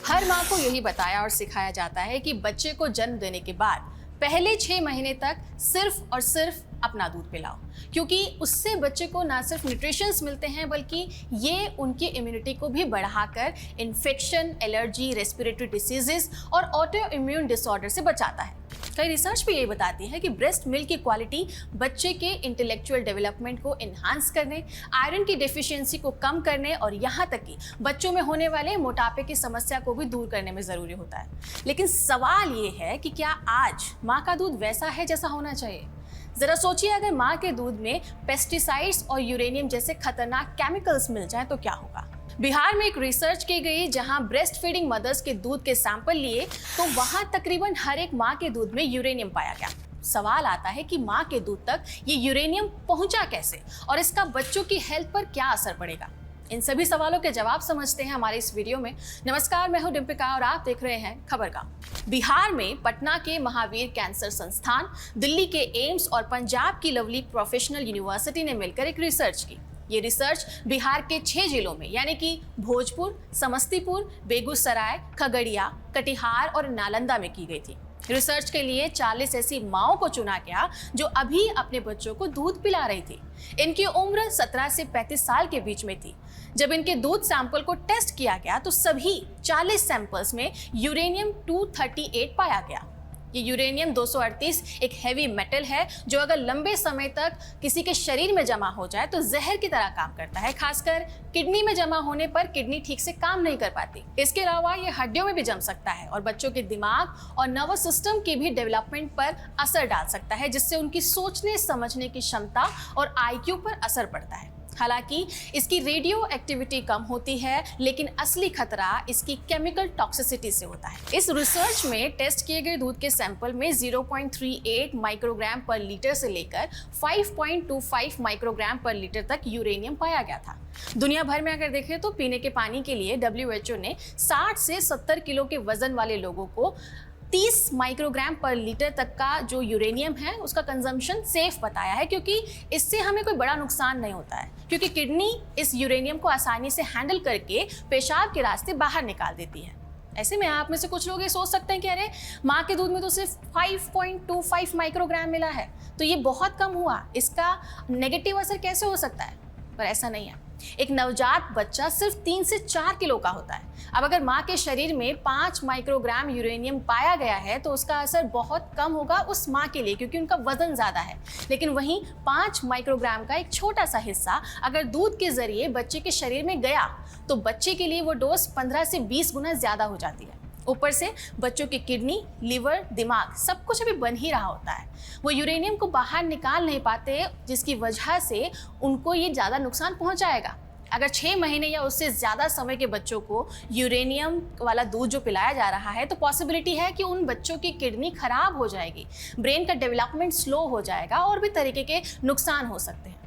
हर माँ को यही बताया और सिखाया जाता है कि बच्चे को जन्म देने के बाद पहले 6 महीने तक सिर्फ और सिर्फ अपना दूध पिलाओ, क्योंकि उससे बच्चे को ना सिर्फ न्यूट्रिशंस मिलते हैं बल्कि ये उनकी इम्यूनिटी को भी बढ़ाकर इन्फेक्शन, एलर्जी, रेस्पिरेटरी डिसीजेस और ऑटो इम्यून डिसऑर्डर से बचाता है। कई रिसर्च भी यही बताती है कि ब्रेस्ट मिल्क की क्वालिटी बच्चे के इंटेलेक्चुअल डेवलपमेंट को इन्हांस करने, आयरन की डेफिशिएंसी को कम करने और यहाँ तक कि बच्चों में होने वाले मोटापे की समस्या को भी दूर करने में ज़रूरी होता है। लेकिन सवाल ये है कि क्या आज माँ का दूध वैसा है जैसा होना चाहिए? जरा सोचिए, अगर माँ के दूध में पेस्टिसाइड्स और यूरेनियम जैसे खतरनाक केमिकल्स मिल जाएं तो क्या होगा? बिहार में एक रिसर्च की गई जहां ब्रेस्ट फीडिंग मदर्स के दूध के सैंपल लिए तो वहां तकरीबन हर एक माँ के दूध में यूरेनियम पाया गया। सवाल आता है कि माँ के दूध तक ये यूरेनियम पहुंचा कैसे और इसका बच्चों की हेल्थ पर क्या असर पड़ेगा? इन सभी सवालों के जवाब समझते हैं हमारे इस वीडियो में। नमस्कार, मैं हूं डिम्पिका और आप देख रहे हैं खबरगाम। बिहार में पटना के महावीर कैंसर संस्थान, दिल्ली के एम्स और पंजाब की लवली प्रोफेशनल यूनिवर्सिटी ने मिलकर एक रिसर्च की। ये रिसर्च बिहार के 6 जिलों में यानी कि भोजपुर, समस्तीपुर, बेगूसराय, खगड़िया, कटिहार और नालंदा में की गई थी। रिसर्च के लिए 40 ऐसी माँओं को चुना गया जो अभी अपने बच्चों को दूध पिला रही थी। इनकी उम्र 17 से 35 साल के बीच में थी। जब इनके दूध सैंपल को टेस्ट किया गया तो सभी 40 सैंपल्स में यूरेनियम 238 पाया गया। ये यूरेनियम 238 एक हैवी मेटल है जो अगर लंबे समय तक किसी के शरीर में जमा हो जाए तो जहर की तरह काम करता है। खासकर किडनी में जमा होने पर किडनी ठीक से काम नहीं कर पाती। इसके अलावा ये हड्डियों में भी जम सकता है और बच्चों के दिमाग और नर्वस सिस्टम की भी डेवलपमेंट पर असर डाल सकता है, जिससे उनकी सोचने समझने की क्षमता और IQ पर असर पड़ता है। हालांकि इसकी रेडियो एक्टिविटी कम होती है, लेकिन असली खतरा इसकी केमिकल टॉक्सिसिटी से होता है। इस रिसर्च में टेस्ट किए गए दूध के सैंपल में 0.38 माइक्रोग्राम पर लीटर से लेकर 5.25 माइक्रोग्राम पर लीटर तक यूरेनियम पाया गया था। दुनिया भर में अगर देखें तो पीने के पानी के लिए WHO ने 60 से 70 किलो के वजन वाले लोगों को 30 माइक्रोग्राम पर लीटर तक का जो यूरेनियम है उसका कंजम्पशन सेफ बताया है, क्योंकि इससे हमें कोई बड़ा नुकसान नहीं होता है, क्योंकि किडनी इस यूरेनियम को आसानी से हैंडल करके पेशाब के रास्ते बाहर निकाल देती है। ऐसे में आप में से कुछ लोग ये सोच सकते हैं कि अरे माँ के दूध में तो सिर्फ 5.25 माइक्रोग्राम मिला है तो ये बहुत कम हुआ, इसका नेगेटिव असर कैसे हो सकता है? पर ऐसा नहीं है। एक नवजात बच्चा सिर्फ 3 से 4 किलो का होता है। अब अगर माँ के शरीर में 5 माइक्रोग्राम यूरेनियम पाया गया है तो उसका असर बहुत कम होगा उस माँ के लिए, क्योंकि उनका वजन ज़्यादा है। लेकिन वहीं 5 माइक्रोग्राम का एक छोटा सा हिस्सा अगर दूध के जरिए बच्चे के शरीर में गया तो बच्चे के लिए वो डोज 15 से 20 गुना ज़्यादा हो जाती है। ऊपर से बच्चों की किडनी, लीवर, दिमाग सब कुछ अभी बन ही रहा होता है। वो यूरेनियम को बाहर निकाल नहीं पाते, जिसकी वजह से उनको ये ज़्यादा नुकसान पहुंचाएगा। अगर 6 महीने या उससे ज़्यादा समय के बच्चों को यूरेनियम वाला दूध जो पिलाया जा रहा है तो पॉसिबिलिटी है कि उन बच्चों की किडनी खराब हो जाएगी, ब्रेन का डेवलपमेंट स्लो हो जाएगा और भी तरीके के नुकसान हो सकते हैं।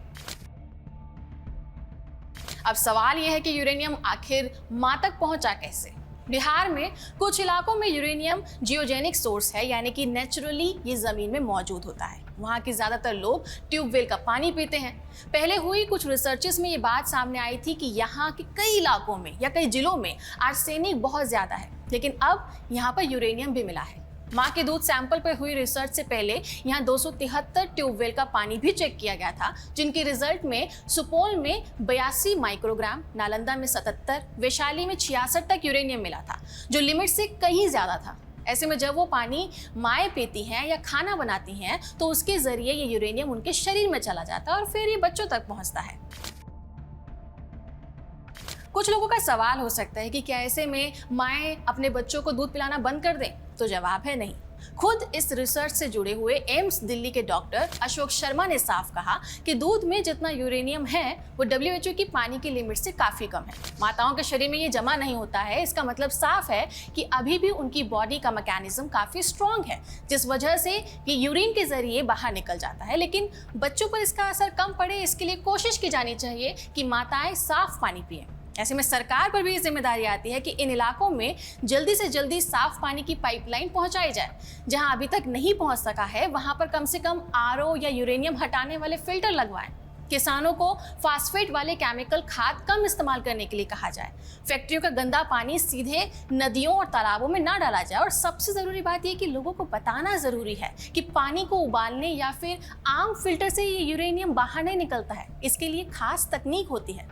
अब सवाल यह है कि यूरेनियम आखिर माँ तक पहुँचा कैसे? बिहार में कुछ इलाकों में यूरेनियम जियोजेनिक सोर्स है, यानी कि नेचुरली ये ज़मीन में मौजूद होता है। वहाँ के ज़्यादातर लोग ट्यूबवेल का पानी पीते हैं। पहले हुई कुछ रिसर्चेस में ये बात सामने आई थी कि यहाँ के कई इलाकों में या कई जिलों में आर्सेनिक बहुत ज़्यादा है, लेकिन अब यहाँ पर यूरेनियम भी मिला है। माँ के दूध सैंपल पर हुई रिसर्च से पहले यहाँ 273 ट्यूबवेल का पानी भी चेक किया गया था, जिनके रिजल्ट में सुपौल में 82 माइक्रोग्राम, नालंदा में 77, वैशाली में 66 तक यूरेनियम मिला था, जो लिमिट से कहीं ज़्यादा था। ऐसे में जब वो पानी माएँ पीती हैं या खाना बनाती हैं तो उसके ज़रिए ये यूरेनियम उनके शरीर में चला जाता है और फिर ये बच्चों तक पहुँचता है। कुछ लोगों का सवाल हो सकता है कि क्या ऐसे में माएँ अपने बच्चों को दूध पिलाना बंद कर दें? तो जवाब है नहीं। खुद इस रिसर्च से जुड़े हुए एम्स दिल्ली के डॉक्टर अशोक शर्मा ने साफ कहा कि दूध में जितना यूरेनियम है वो WHO की पानी की लिमिट से काफ़ी कम है। माताओं के शरीर में ये जमा नहीं होता है, इसका मतलब साफ है कि अभी भी उनकी बॉडी का मैकेनिज्म काफ़ी स्ट्रॉन्ग है, जिस वजह से ये यूरिन के जरिए बाहर निकल जाता है। लेकिन बच्चों पर इसका असर कम पड़े, इसके लिए कोशिश की जानी चाहिए कि माताएं साफ पानी पिएं। ऐसे में सरकार पर भी ये जिम्मेदारी आती है कि इन इलाकों में जल्दी से जल्दी साफ पानी की पाइपलाइन पहुंचाई जाए। जहां अभी तक नहीं पहुंच सका है वहां पर कम से कम RO या यूरेनियम हटाने वाले फिल्टर लगवाएं। किसानों को फास्फेट वाले केमिकल खाद कम इस्तेमाल करने के लिए कहा जाए, फैक्ट्रियों का गंदा पानी सीधे नदियों और तालाबों में ना डाला जाए, और सबसे ज़रूरी बात यह कि लोगों को बताना ज़रूरी है कि पानी को उबालने या फिर आम फिल्टर से ये यूरेनियम बाहर नहीं निकलता है, इसके लिए खास तकनीक होती है।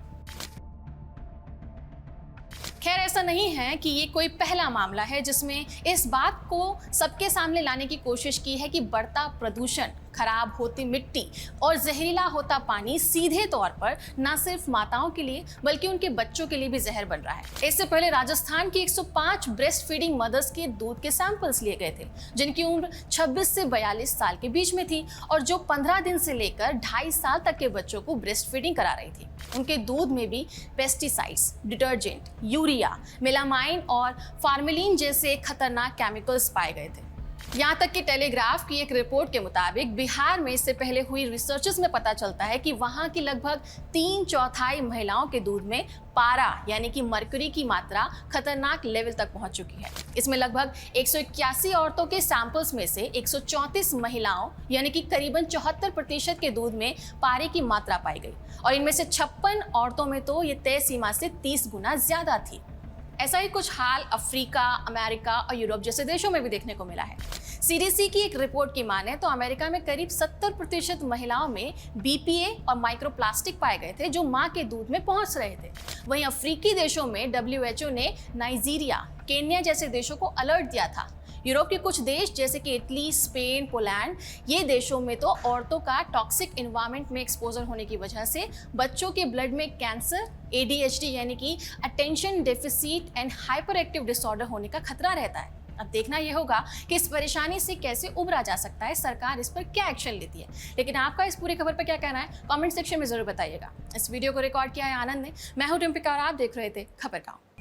खैर, ऐसा नहीं है कि ये कोई पहला मामला है जिसमें इस बात को सबके सामने लाने की कोशिश की है कि बढ़ता प्रदूषण, खराब होती मिट्टी और जहरीला होता पानी सीधे तौर पर न सिर्फ माताओं के लिए बल्कि उनके बच्चों के लिए भी जहर बन रहा है। इससे पहले राजस्थान की 105 ब्रेस्ट फीडिंग मदर्स के दूध के सैंपल्स लिए गए थे, जिनकी उम्र 26 से 42 साल के बीच में थी और जो 15 दिन से लेकर 2.5 साल तक के बच्चों को ब्रेस्ट फीडिंग करा रही थी। उनके दूध में भी पेस्टिसाइड्स, डिटर्जेंट, यूरिया, मेलामाइन और फार्मेलिन जैसे खतरनाक केमिकल्स पाए गए थे। यहाँ तक कि टेलीग्राफ की एक रिपोर्ट के मुताबिक बिहार में इससे पहले हुई रिसर्चेस में पता चलता है कि वहाँ की लगभग 3/4 महिलाओं के दूध में पारा यानी कि मर्क्यूरी की मात्रा खतरनाक लेवल तक पहुंच चुकी है। इसमें लगभग 181 औरतों के सैंपल्स में से 134 महिलाओं यानी कि करीबन 74% के दूध में पारे की मात्रा पाई गई, और इनमें से 56 औरतों में तो ये तय सीमा से 30 गुना ज्यादा थी। ऐसा ही कुछ हाल अफ्रीका, अमेरिका और यूरोप जैसे देशों में भी देखने को मिला है। सीडीसी की एक रिपोर्ट की माने तो अमेरिका में करीब 70% महिलाओं में बीपीए और माइक्रोप्लास्टिक पाए गए थे जो मां के दूध में पहुंच रहे थे। वहीं अफ्रीकी देशों में डब्ल्यूएचओ ने नाइजीरिया, केन्या जैसे देशों को अलर्ट दिया था। यूरोप के कुछ देश जैसे कि इटली, स्पेन, पोलैंड, ये देशों में तो औरतों का टॉक्सिक एनवायरनमेंट में एक्सपोजर होने की वजह से बच्चों के ब्लड में कैंसर, एडीएचडी यानी कि attention deficit and hyper active disorder होने का खतरा रहता है। अब देखना यह होगा कि इस परेशानी से कैसे उबरा जा सकता है, सरकार इस पर क्या एक्शन लेती है। लेकिन आपका इस पूरी खबर पर क्या कहना है, कमेंट सेक्शन में जरूर बताइएगा। इस वीडियो को रिकॉर्ड किया है आनंद ने। मैं हूं डिम्पिका और आप देख रहे थे खबर गाँव।